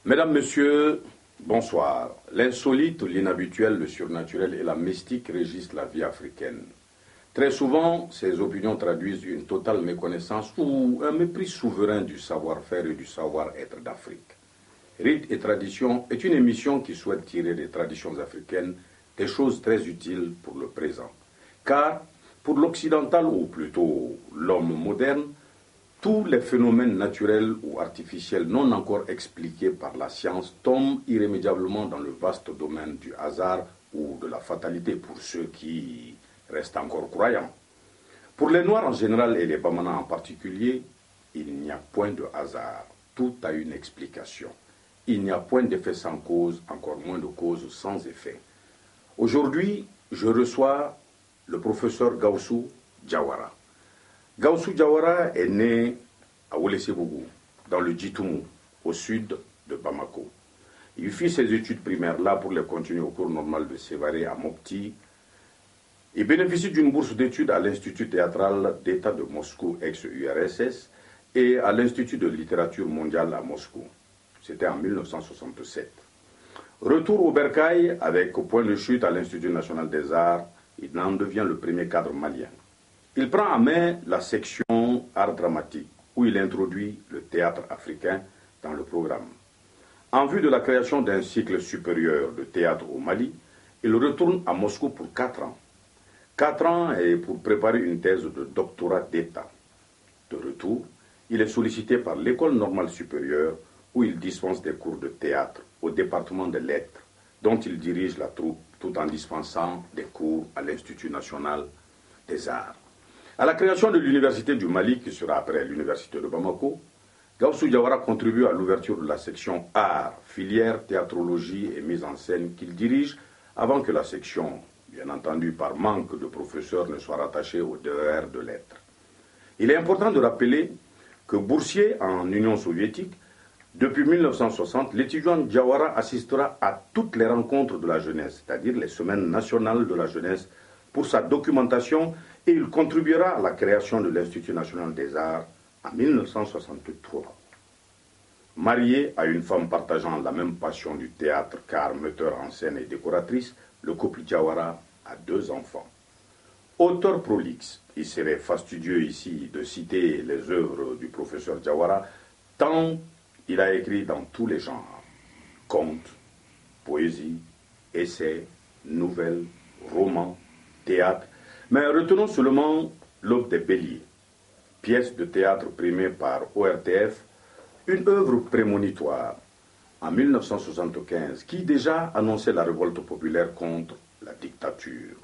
Mesdames, Messieurs, bonsoir. L'insolite, l'inhabituel, le surnaturel et la mystique régissent la vie africaine. Très souvent, ces opinions traduisent une totale méconnaissance ou un mépris souverain du savoir-faire et du savoir-être d'Afrique. Rites et traditions est une émission qui souhaite tirer des traditions africaines des choses très utiles pour le présent. Car, pour l'occidental, ou plutôt l'homme moderne, tous les phénomènes naturels ou artificiels non encore expliqués par la science tombent irrémédiablement dans le vaste domaine du hasard ou de la fatalité pour ceux qui restent encore croyants. Pour les Noirs en général et les Bamana en particulier, il n'y a point de hasard. Tout a une explication. Il n'y a point d'effet sans cause, encore moins de cause sans effet. Aujourd'hui, je reçois le professeur Gawsu Diawara. Gawsu Diawara est né à Ouelessebougou, dans le Djitoumou, au sud de Bamako. Il fit ses études primaires là pour les continuer au cours normal de Sévaré à Mopti. Il bénéficie d'une bourse d'études à l'Institut théâtral d'État de Moscou, ex-URSS, et à l'Institut de littérature mondiale à Moscou. C'était en 1967. Retour au Bercail avec au point de chute à l'Institut national des arts, il en devient le premier cadre malien. Il prend en main la section art dramatique, où il introduit le théâtre africain dans le programme. En vue de la création d'un cycle supérieur de théâtre au Mali, il retourne à Moscou pour 4 ans. 4 ans et pour préparer une thèse de doctorat d'État. De retour, il est sollicité par l'École normale supérieure, où il dispense des cours de théâtre au département des lettres, dont il dirige la troupe tout en dispensant des cours à l'Institut national des arts. À la création de l'Université du Mali, qui sera après l'Université de Bamako, Gawsu Diawara contribue à l'ouverture de la section art, filière théatrologie et mise en scène qu'il dirige avant que la section, bien entendu par manque de professeurs, ne soit rattachée au DER de lettres. Il est important de rappeler que boursier en Union soviétique, depuis 1960, l'étudiant Diawara assistera à toutes les rencontres de la jeunesse, c'est-à-dire les semaines nationales de la jeunesse, pour sa documentation, et il contribuera à la création de l'Institut national des arts en 1963. Marié à une femme partageant la même passion du théâtre, car metteur en scène et décoratrice, le couple Diawara a 2 enfants. Auteur prolixe, il serait fastidieux ici de citer les œuvres du professeur Diawara, tant il a écrit dans tous les genres, contes, poésie, essais, nouvelles, romans, théâtre, mais retenons seulement L'Aube des Béliers, pièce de théâtre primée par ORTF, une œuvre prémonitoire en 1975 qui déjà annonçait la révolte populaire contre la dictature.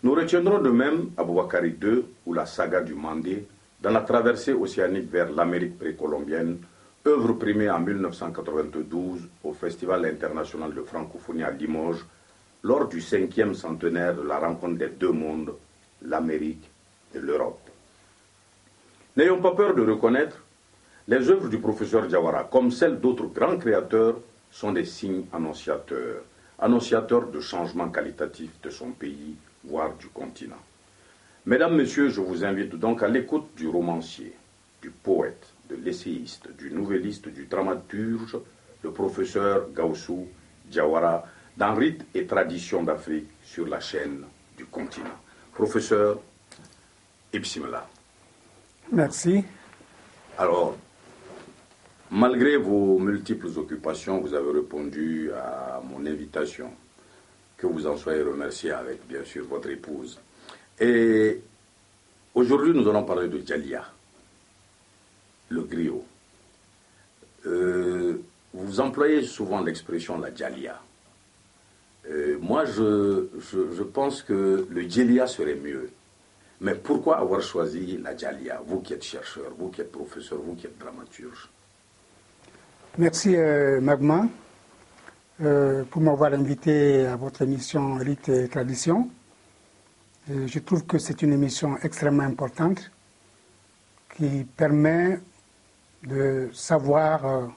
Nous retiendrons de même Aboubakari II ou la saga du Mandé dans la traversée océanique vers l'Amérique précolombienne, œuvre primée en 1992 au Festival international de francophonie à Limoges, lors du 5e centenaire de la rencontre des 2 mondes, l'Amérique et l'Europe. N'ayons pas peur de reconnaître, les œuvres du professeur Diawara, comme celles d'autres grands créateurs, sont des signes annonciateurs de changements qualitatifs de son pays, voire du continent. Mesdames, Messieurs, je vous invite donc à l'écoute du romancier, du poète, de l'essayiste, du nouvelliste, du dramaturge, le professeur Gawsu Diawara, dans Rites et traditions d'Afrique sur la chaîne du continent. Professeur Ibsimela. Merci. Alors, malgré vos multiples occupations, vous avez répondu à mon invitation. Que vous en soyez remercié avec, bien sûr, votre épouse. Et aujourd'hui, nous allons parler de Djalia, le griot. Vous employez souvent l'expression la Djalia. Moi, je pense que le Djalia serait mieux. Mais pourquoi avoir choisi la Djalia, vous qui êtes chercheur, vous qui êtes professeur, vous qui êtes dramaturge? Merci Magma pour m'avoir invité à votre émission Rites et Traditions. Je trouve que c'est une émission extrêmement importante qui permet de savoir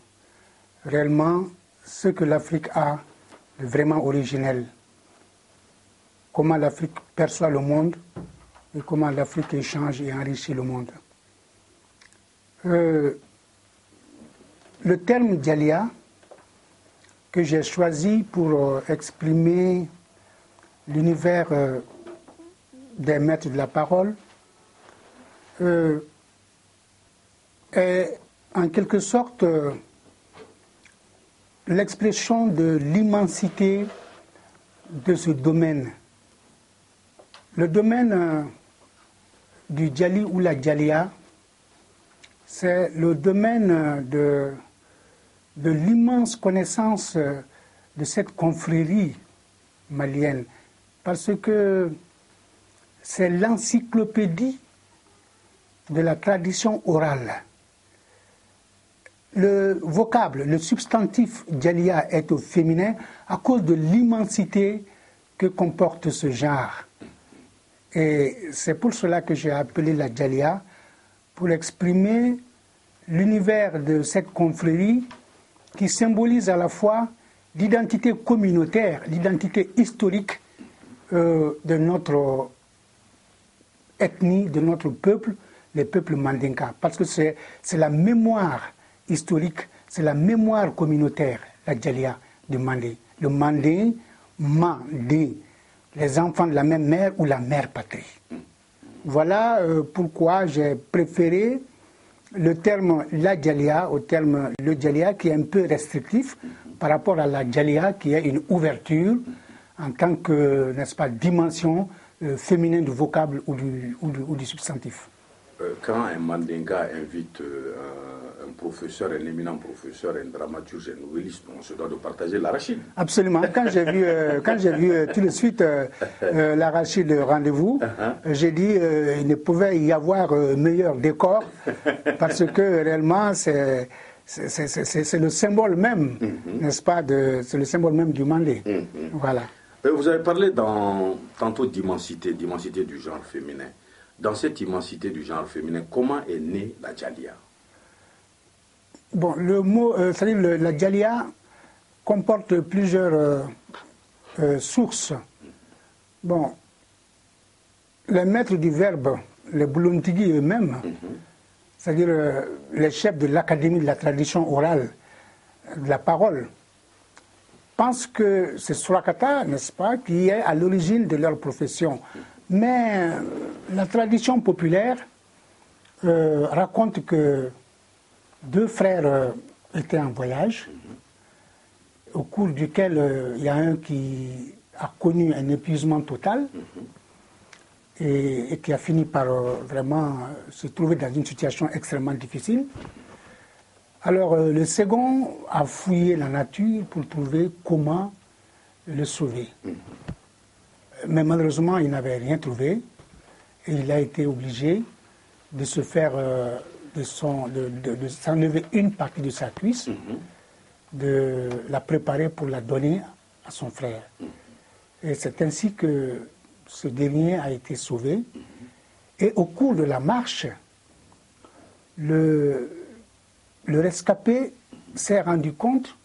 réellement ce que l'Afrique a de vraiment originel, comment l'Afrique perçoit le monde et comment l'Afrique échange et enrichit le monde. Le terme Djalia que j'ai choisi pour exprimer l'univers des maîtres de la parole est en quelque sorte l'expression de l'immensité de ce domaine. Le domaine du Djali ou la Djalia, c'est le domaine de l'immense connaissance de cette confrérie malienne, parce que c'est l'encyclopédie de la tradition orale. Le vocable, le substantif Djalia est au féminin à cause de l'immensité que comporte ce genre. Et c'est pour cela que j'ai appelé la Djalia, pour exprimer l'univers de cette confrérie qui symbolise à la fois l'identité communautaire, l'identité historique de notre ethnie, de notre peuple, les peuples mandinka. Parce que c'est la mémoire historique, c'est la mémoire communautaire, la Djalia du Mandé. Le Mandé, Mandé, les enfants de la même mère ou la mère patrie. Voilà pourquoi j'ai préféré le terme la Djalia au terme le Djalia qui est un peu restrictif par rapport à la Djalia qui est une ouverture en tant que, n'est-ce pas, dimension féminine du vocable ou du substantif. Quand un Mandinka invite un professeur, un éminent professeur, un dramaturge, un nouvelliste, on se doit de partager l'arachide. Absolument. Quand j'ai vu tout de suite l'arachide rendez-vous, j'ai dit il ne pouvait y avoir meilleur décor parce que réellement c'est le symbole même, n'est-ce pas, c'est le symbole même du Mandé. Voilà. Vous avez parlé tantôt d'immensité du genre féminin. Dans cette immensité du genre féminin, comment est née la Djalia? Bon, le mot, c'est-à-dire la Djalia comporte plusieurs sources. Bon, les maîtres du verbe, les Boulontigi eux-mêmes, c'est-à-dire les chefs de l'Académie de la tradition orale, de la parole, pensent que c'est Surakata, n'est-ce pas, qui est à l'origine de leur profession. Mais la tradition populaire raconte que deux frères étaient en voyage, au cours duquel il y a un qui a connu un épuisement total et qui a fini par vraiment se trouver dans une situation extrêmement difficile. Alors le second a fouillé la nature pour trouver comment le sauver. Mais malheureusement, il n'avait rien trouvé et il a été obligé de se faire, de s'enlever une partie de sa cuisse, de la préparer pour la donner à son frère. Et c'est ainsi que ce dernier a été sauvé. Et au cours de la marche, le rescapé s'est rendu compte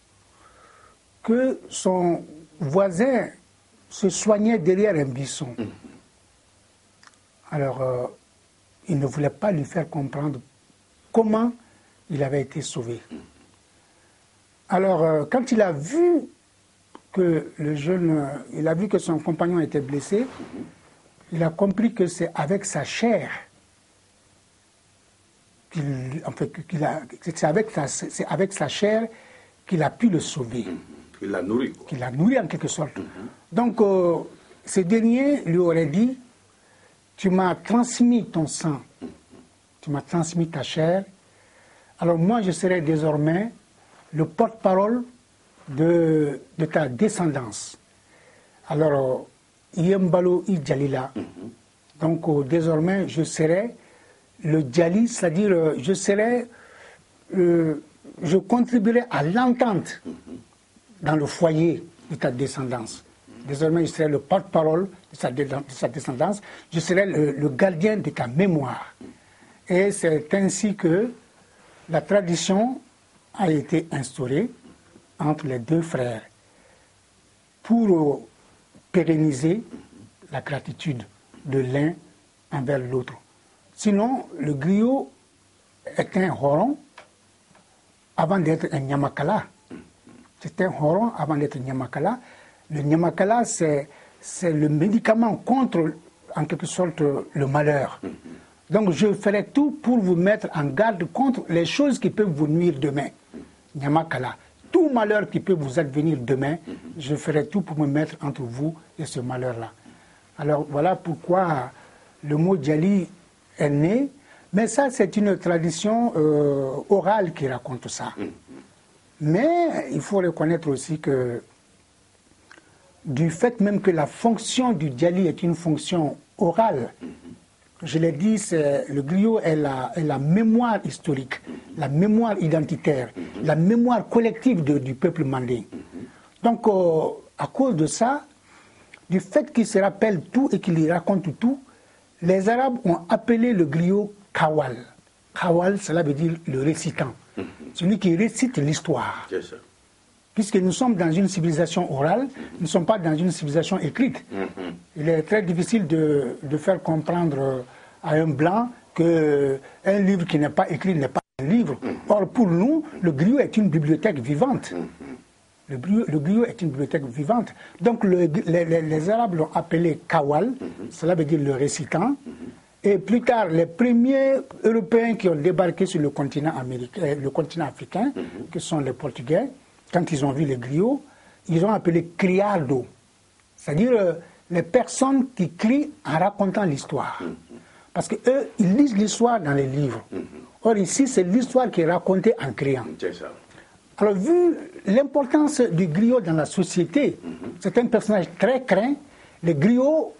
que son voisin se soignait derrière un buisson. Alors, il ne voulait pas lui faire comprendre comment il avait été sauvé. Alors, quand il a vu que il a vu que son compagnon était blessé, il a compris que c'est avec sa chair c'est avec sa chair qu'il a pu le sauver. Il l'a nourri. Qu'il l'a nourri en quelque sorte. Donc, ce dernier lui aurait dit, tu m'as transmis ton sang, tu m'as transmis ta chair, alors moi je serai désormais le porte-parole de ta descendance. Alors, Yembalo i Djalila. Donc, désormais, je serai le Djali, c'est-à-dire, je contribuerai à l'entente dans le foyer de ta descendance. Désormais, je serai le porte-parole de sa descendance. Je serai le gardien de ta mémoire. Et c'est ainsi que la tradition a été instaurée entre les deux frères pour pérenniser la gratitude de l'un envers l'autre. Sinon, le griot est un horon avant d'être un nyamakala. C'était un Horon avant d'être Nyamakala. Le Nyamakala, c'est le médicament contre, en quelque sorte, le malheur. Donc je ferai tout pour vous mettre en garde contre les choses qui peuvent vous nuire demain. Nyamakala. Tout malheur qui peut vous advenir demain, je ferai tout pour me mettre entre vous et ce malheur-là. Alors voilà pourquoi le mot Djali est né. Mais ça, c'est une tradition orale qui raconte ça. Mais il faut reconnaître aussi que du fait même que la fonction du Djali est une fonction orale, je l'ai dit, le griot est la mémoire historique, la mémoire identitaire, la mémoire collective du peuple manding. Donc, à cause de ça, du fait qu'il se rappelle tout et qu'il y raconte tout, les Arabes ont appelé le griot Kawal. Kawal, cela veut dire le récitant, celui qui récite l'histoire. Puisque nous sommes dans une civilisation orale, nous ne sommes pas dans une civilisation écrite. Il est très difficile de faire comprendre à un blanc qu'un livre qui n'est pas écrit n'est pas un livre. Or, pour nous, le griot est une bibliothèque vivante. Le griot est une bibliothèque vivante. Donc, les Arabes l'ont appelé Kawal, cela veut dire le récitant. Et plus tard, les premiers Européens qui ont débarqué sur le continent africain, que sont les Portugais, quand ils ont vu les griots, ils ont appelé criardo, c'est-à-dire les personnes qui crient en racontant l'histoire. Parce qu'eux, ils lisent l'histoire dans les livres. Or ici, c'est l'histoire qui est racontée en criant. Alors vu l'importance du griot dans la société, c'est un personnage très craint. Les griots,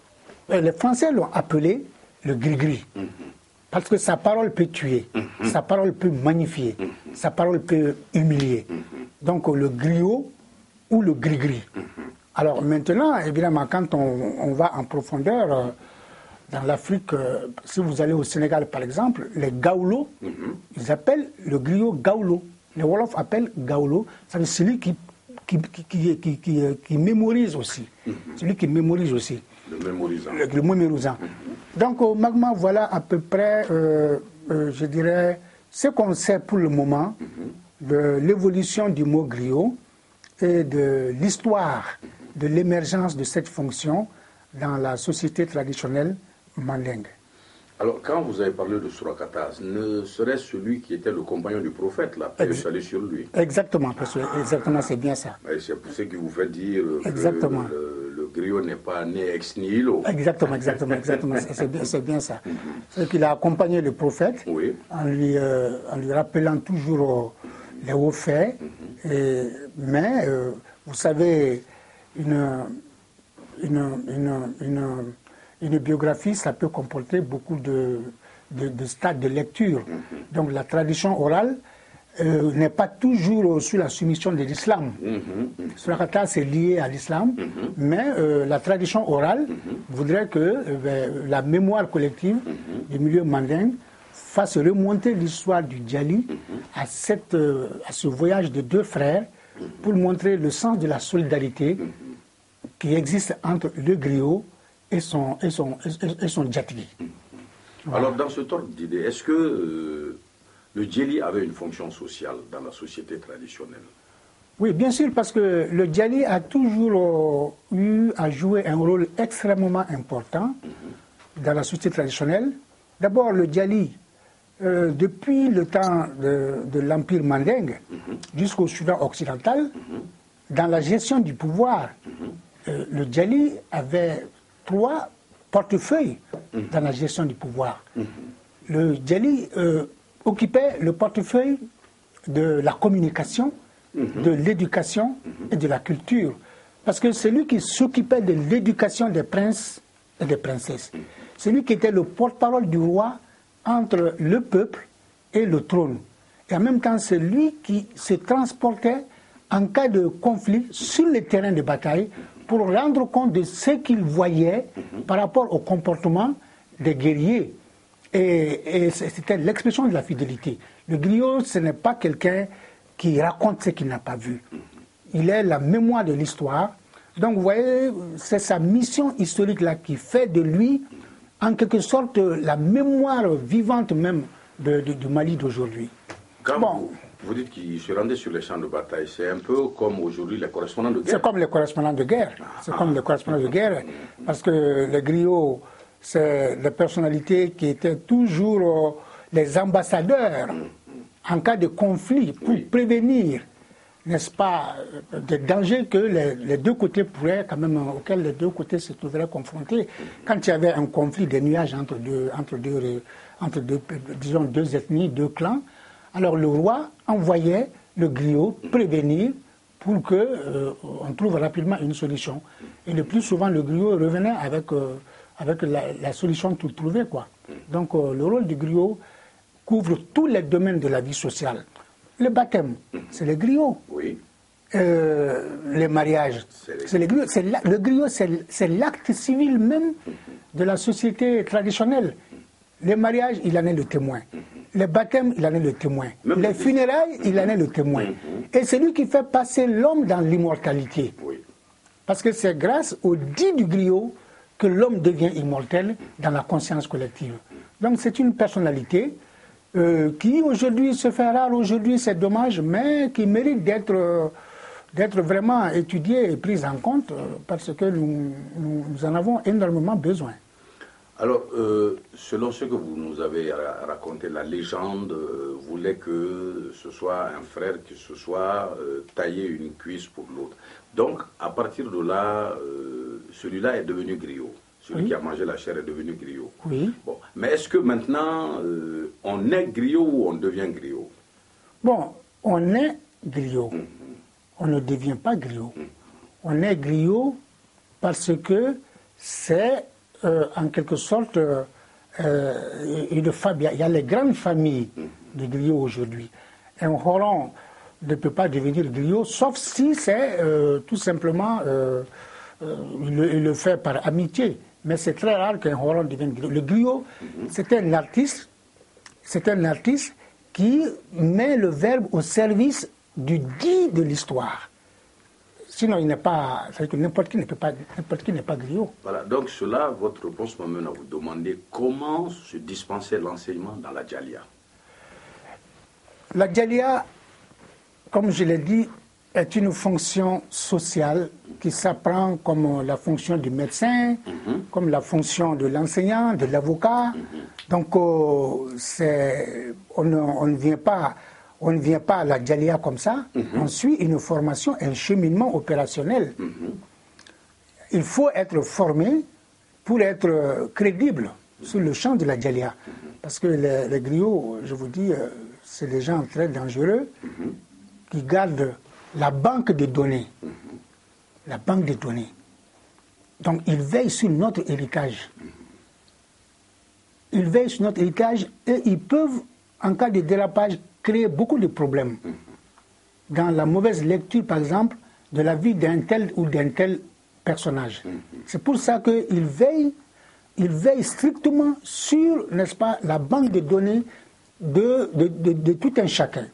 les Français l'ont appelé le gris-gris. Parce que sa parole peut tuer, sa parole peut magnifier, sa parole peut humilier. Donc le griot ou le gris-gris. Alors maintenant, évidemment, quand on va en profondeur dans l'Afrique, si vous allez au Sénégal par exemple, les Gaoulo, ils appellent le griot Gaoulo. Les Wolofs appellent Gaoulo, c'est celui qui mémorise aussi. Celui qui mémorise aussi. Le mémorisant. Le mémorisant. Donc au Magma, voilà à peu près, je dirais, ce qu'on sait pour le moment de l'évolution du mot griot et de l'histoire de l'émergence de cette fonction dans la société traditionnelle mandingue. Alors, quand vous avez parlé de Surakata, ne serait-ce celui qui était le compagnon du prophète, là, paix soit sur lui? Exactement, exactement, c'est bien ça. C'est pour ce qui vous fait dire exactement. que le griot n'est pas né ex nihilo. Exactement, c'est bien ça. C'est qu'il a accompagné le prophète en lui rappelant toujours les hauts faits. Mais, vous savez, une biographie, ça peut comporter beaucoup de stades de lecture. Donc la tradition orale n'est pas toujours sous la soumission de l'islam. Surakata, c'est lié à l'islam, mais la tradition orale voudrait que la mémoire collective du milieu mandingue fasse remonter l'histoire du Djali à ce voyage de deux frères pour montrer le sens de la solidarité qui existe entre le griot et son Djatigi. Voilà. Alors, dans ce ordre d'idée, est-ce que le Djali avait une fonction sociale dans la société traditionnelle? Oui, bien sûr, parce que le Djali a toujours eu à jouer un rôle extrêmement important dans la société traditionnelle. D'abord, le Djali, depuis le temps de l'Empire mandingue jusqu'au Soudan occidental, dans la gestion du pouvoir, le Djali avait 3 portefeuilles dans la gestion du pouvoir. Le Djali occupait le portefeuille de la communication, de l'éducation et de la culture. Parce que c'est lui qui s'occupait de l'éducation des princes et des princesses. C'est lui qui était le porte-parole du roi entre le peuple et le trône. Et en même temps, c'est lui qui se transportait en cas de conflit sur les terrains de bataille pour rendre compte de ce qu'il voyait par rapport au comportement des guerriers. Et c'était l'expression de la fidélité. Le griot, ce n'est pas quelqu'un qui raconte ce qu'il n'a pas vu. Il est la mémoire de l'histoire. Donc vous voyez, c'est sa mission historique-là qui fait de lui, en quelque sorte, la mémoire vivante même du Mali d'aujourd'hui. Quand Vous dites qu'ils se rendaient sur les champs de bataille. C'est un peu comme aujourd'hui les correspondants de guerre. C'est comme les correspondants de guerre. C'est comme les correspondants de guerre. Parce que les griots, c'est des personnalités qui étaient toujours les ambassadeurs en cas de conflit pour prévenir, n'est-ce pas, des dangers que les deux côtés pourraient quand même, auxquels les deux côtés se trouveraient confrontés. Quand il y avait un conflit, des nuages entre deux ethnies, deux clans, alors le roi envoyait le griot prévenir pour qu'on trouve rapidement une solution. Et le plus souvent, le griot revenait avec la solution tout trouvée, quoi. Donc le rôle du griot couvre tous les domaines de la vie sociale. Le baptême, c'est le griot. Oui. Les mariages, c'est le griot. Le griot, c'est l'acte civil même de la société traditionnelle. Les mariages, il en est le témoin. Les baptêmes, il en est le témoin. Même les funérailles, il en est le témoin. Et c'est lui qui fait passer l'homme dans l'immortalité. Oui. Parce que c'est grâce au dit du griot que l'homme devient immortel dans la conscience collective. Donc c'est une personnalité qui aujourd'hui se fait rare, aujourd'hui c'est dommage, mais qui mérite d'être vraiment étudiée et prise en compte parce que nous en avons énormément besoin. Alors, selon ce que vous nous avez raconté, la légende voulait que ce soit un frère qui se soit taillé une cuisse pour l'autre. Donc, à partir de là, celui-là est devenu griot. Celui qui a mangé la chair est devenu griot. Oui. Bon. Mais est-ce que maintenant, on est griot ou on devient griot? Bon, on est griot. On ne devient pas griot. On est griot parce que c'est, en quelque sorte, une famille. Il y a les grandes familles de griots aujourd'hui. Un Horon ne peut pas devenir griot, sauf si c'est tout simplement, il le fait par amitié. Mais c'est très rare qu'un Horon devienne griot. Le griot, c'est un artiste qui met le verbe au service du dit de l'histoire. Sinon, il n'est pas, c'est-à-dire que n'importe qui n'est pas griot. Voilà, donc cela, votre réponse m'amène à vous demander comment se dispensait l'enseignement dans la Djalia. La Djalia, comme je l'ai dit, est une fonction sociale qui s'apprend comme la fonction du médecin, comme la fonction de l'enseignant, de l'avocat. Donc, on ne vient pas à la Djalia comme ça. On suit une formation, un cheminement opérationnel. Il faut être formé pour être crédible sur le champ de la Djalia. Parce que les griots, je vous dis, c'est des gens très dangereux qui gardent la banque des données. La banque des données. Donc, ils veillent sur notre héritage. Ils veillent sur notre héritage et ils peuvent, en cas de dérapage, créer beaucoup de problèmes. Dans la mauvaise lecture, par exemple, de la vie d'un tel ou d'un tel personnage. C'est pour ça qu'ils veillent strictement sur, n'est-ce pas, la banque de données de tout un chacun.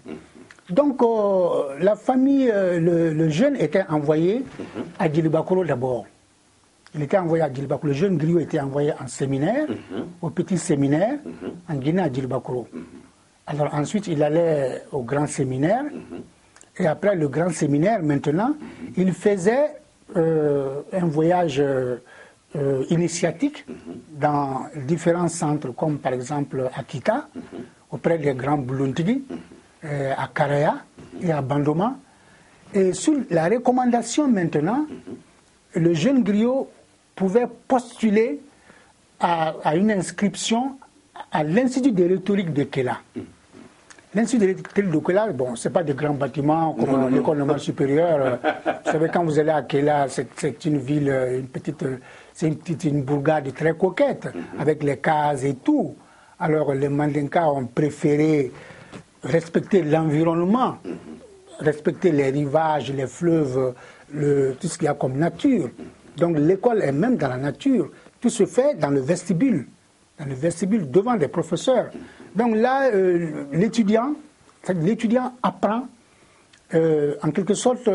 Donc, la famille, le jeune était envoyé à Djilibakoro d'abord. Il était envoyé à Djilibakoro. Le jeune griot était envoyé en séminaire, au petit séminaire, en Guinée à Djilibakoro. Alors ensuite, il allait au grand séminaire. Et après le grand séminaire, maintenant, il faisait un voyage initiatique dans différents centres, comme par exemple à Kita, auprès des grands Buluntigi, à Karaya et à Bandoma. Et sur la recommandation maintenant, le jeune griot pouvait postuler à une inscription à l'Institut de rhétorique de Kéla. L'Institut de rhétorique de Kéla, bon, ce n'est pas des grands bâtiments comme l'école normale supérieure. Vous savez, quand vous allez à Kéla, c'est une ville, une bourgade très coquette, avec les cases et tout. Alors les Mandinkas ont préféré respecter l'environnement, respecter les rivages, les fleuves, tout ce qu'il y a comme nature. Donc l'école est même dans la nature. Tout se fait dans le vestibule devant des professeurs. Donc là, l'étudiant apprend en quelque sorte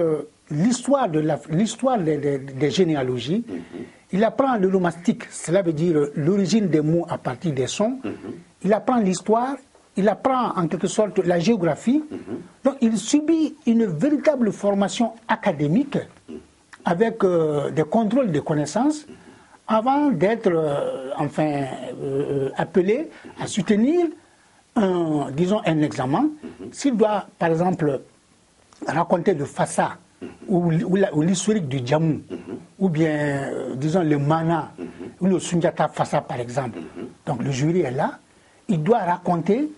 l'histoire des généalogies. Il apprend l'onomastique, cela veut dire l'origine des mots à partir des sons. Il apprend l'histoire. Il apprend en quelque sorte la géographie, Donc il subit une véritable formation académique avec des contrôles de connaissances avant d'être appelé à soutenir disons un examen. S'il doit par exemple raconter le Fassa ou l'historique du Djamou, ou bien disons le Mana ou le Sundiata Fassa par exemple, donc le jury est là, il doit raconter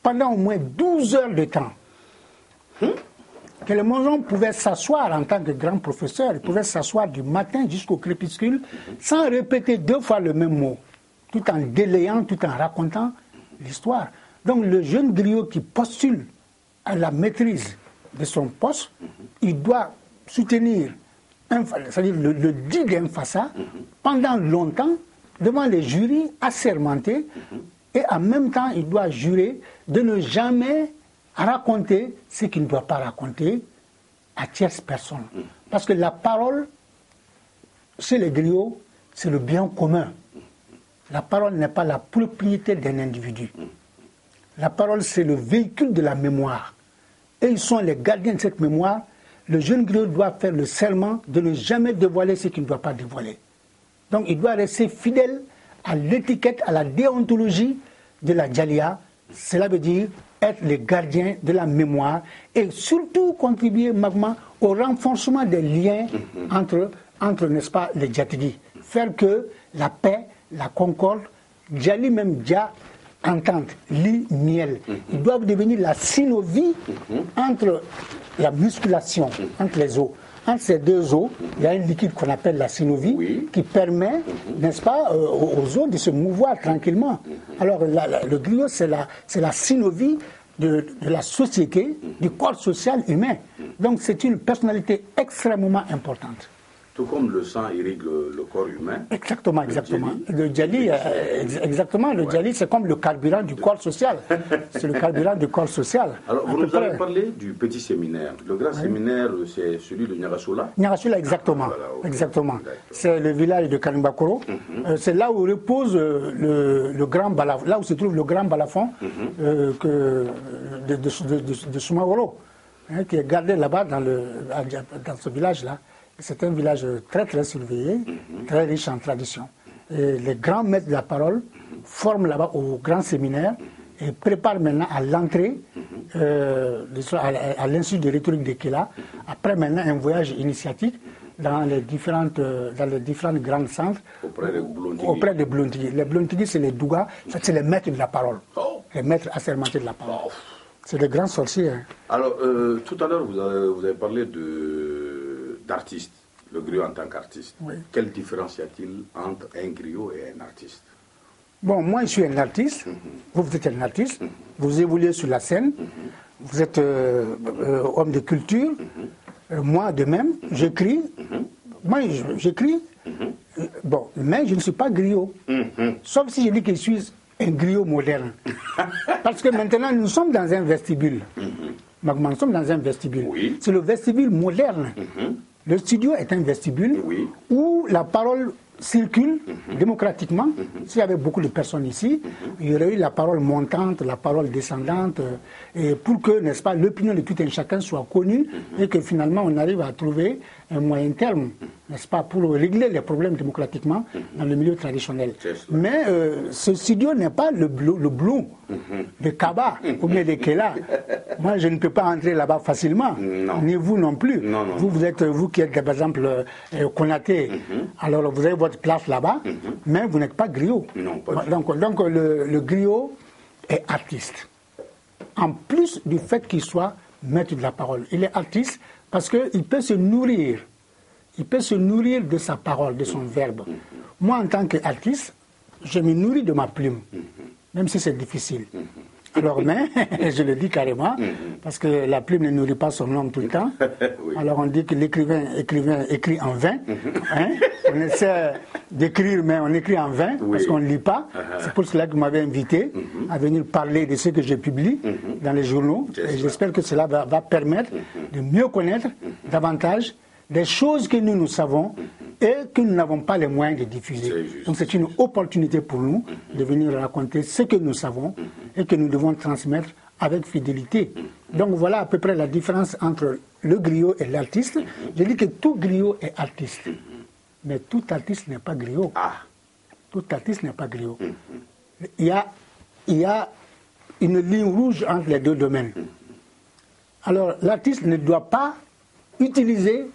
pendant au moins 12 heures de temps. Que le Monzon pouvait s'asseoir en tant que grand professeur, il pouvait s'asseoir du matin jusqu'au crépuscule sans répéter 2 fois le même mot, tout en délayant, tout en racontant l'histoire. Donc le jeune griot qui postule à la maîtrise de son poste, il doit soutenir c'est-à-dire le dit d'un Fassa pendant longtemps devant les jurys assermentés, et en même temps il doit jurer de ne jamais raconter ce qu'il ne doit pas raconter à tierce personne. Parce que la parole, chez les griots, c'est le bien commun. La parole n'est pas la propriété d'un individu. La parole, c'est le véhicule de la mémoire. Et ils sont les gardiens de cette mémoire. Le jeune griot doit faire le serment de ne jamais dévoiler ce qu'il ne doit pas dévoiler. Donc il doit rester fidèle à l'étiquette, à la déontologie de la Djalia. Cela veut dire être les gardiens de la mémoire et surtout contribuer magma au renforcement des liens entre n'est-ce pas, les Djatigi. Faire que la paix, la concorde, Djali même Dja, entente, lit, miel. Ils doivent devenir la synovie entre la musculation, entre les os. Entre ces 2 os, il y a un liquide qu'on appelle la synovie qui permet, n'est-ce pas, aux os de se mouvoir tranquillement. Alors le griot, c'est la synovie de la société, du corps social humain. Donc c'est une personnalité extrêmement importante. Tout comme le sang irrigue le corps humain. Exactement. Le djali, exactement. Le djali, c'est comme le carburant du corps social. C'est le carburant du corps social. Alors, vous nous avez parlé du petit séminaire. Le grand séminaire, c'est celui de Nyarasoula. Nyarasoula, exactement. Voilà, okay. Exactement. C'est le village de Kanimbakoro. C'est là où repose le grand balafon, là où se trouve le grand balafon de Soumaworo, qui est gardé là-bas dans ce village-là. C'est un village très très surveillé, très riche en tradition. Et les grands maîtres de la parole forment là-bas au grand séminaire et préparent maintenant à l'entrée à l'Institut de rhétorique de Kela, après maintenant un voyage initiatique dans les différentes grandes centres auprès des Blontigi. Les Blontigi, c'est les Dougas, c'est les maîtres de la parole, les maîtres assermentés de la parole. C'est des grands sorciers. Hein. Alors, tout à l'heure, vous avez parlé d'artiste, le griot en tant qu'artiste. Oui. Quelle différence y a-t-il entre un griot et un artiste? Bon, moi je suis un artiste, vous êtes un artiste, vous évoluez sur la scène, vous êtes homme de culture, moi de même, j'écris, moi j'écris, bon, mais je ne suis pas griot, sauf si je dis que je suis un griot moderne. Parce que maintenant nous sommes dans un vestibule, nous sommes dans un vestibule, c'est le vestibule moderne. Le studio est un vestibule où la parole circule démocratiquement. S'il y avait beaucoup de personnes ici, il y aurait eu la parole montante, la parole descendante, et pour que, n'est-ce pas, l'opinion de tout un chacun soit connue et que finalement on arrive à trouver un moyen terme, n'est-ce pas, pour régler les problèmes démocratiquement dans le milieu traditionnel. Mais ce studio n'est pas le blou de Kaba ou bien de Kela. Moi, je ne peux pas entrer là-bas facilement, ni vous non plus. Vous êtes, vous qui êtes, par exemple, Konaté, alors vous avez votre place là-bas, mais vous n'êtes pas griot. Donc le griot est artiste. En plus du fait qu'il soit maître de la parole, il est artiste parce qu'il peut se nourrir. Il peut se nourrir de sa parole, de son verbe. Moi, en tant qu'artiste, je me nourris de ma plume, même si c'est difficile. Alors, mais, je le dis carrément, parce que la plume ne nourrit pas son homme tout le temps. Alors on dit que l'écrivain écrit en vain. Hein? On essaie d'écrire, mais on écrit en vain, parce qu'on ne lit pas. C'est pour cela que vous m'avez invité à venir parler de ce que je publie dans les journaux. Et j'espère que cela va permettre de mieux connaître davantage des choses que nous savons et que nous n'avons pas les moyens de diffuser. Donc c'est une opportunité pour nous de venir raconter ce que nous savons et que nous devons transmettre avec fidélité. Donc voilà à peu près la différence entre le griot et l'artiste. Je dis que tout griot est artiste. Mais tout artiste n'est pas griot. Tout artiste n'est pas griot. Il y a une ligne rouge entre les deux domaines. Alors l'artiste ne doit pas utiliser,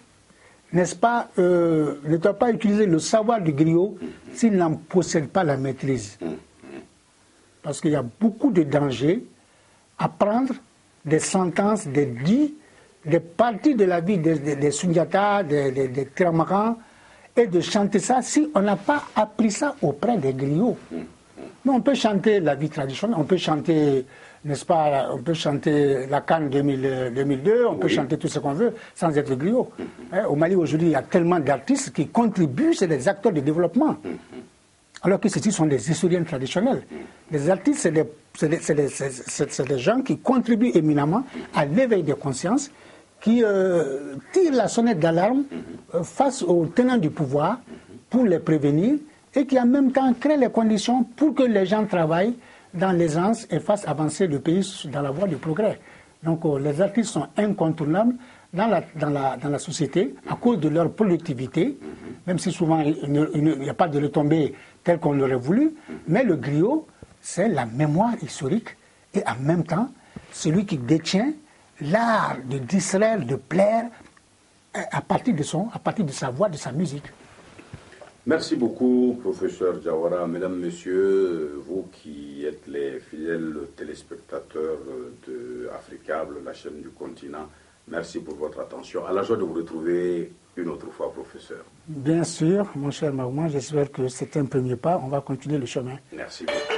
n'est-ce pas, ne doit pas utiliser le savoir du griot s'il n'en possède pas la maîtrise. Parce qu'il y a beaucoup de dangers à prendre des sentences, des dits, des parties de la vie des Sundiata, des Tiramara, et de chanter ça si on n'a pas appris ça auprès des griots. Mais on peut chanter la vie traditionnelle, on peut chanter, n'est-ce pas, on peut chanter la Cannes 2002, on peut chanter tout ce qu'on veut sans être griot. Au Mali aujourd'hui, il y a tellement d'artistes qui contribuent, c'est des acteurs de développement. Alors que ceux-ci sont des historiens traditionnels. Les artistes, c'est des gens qui contribuent éminemment à l'éveil des consciences, qui tirent la sonnette d'alarme face aux tenants du pouvoir pour les prévenir et qui en même temps créent les conditions pour que les gens travaillent dans l'aisance et fassent avancer le pays dans la voie du progrès. Donc les artistes sont incontournables dans la société à cause de leur productivité, même si souvent il n'y a pas de retombées telles qu'on l'aurait voulu, mais le griot, c'est la mémoire historique et en même temps celui qui détient l'art de distraire, de plaire à partir de sa voix, de sa musique. Merci beaucoup, professeur Diawara. Mesdames, Messieurs, vous qui êtes les fidèles téléspectateurs de Africable, la chaîne du continent, merci pour votre attention. À la joie de vous retrouver une autre fois, professeur. Bien sûr, mon cher Maouman, j'espère que c'est un premier pas. On va continuer le chemin. Merci beaucoup.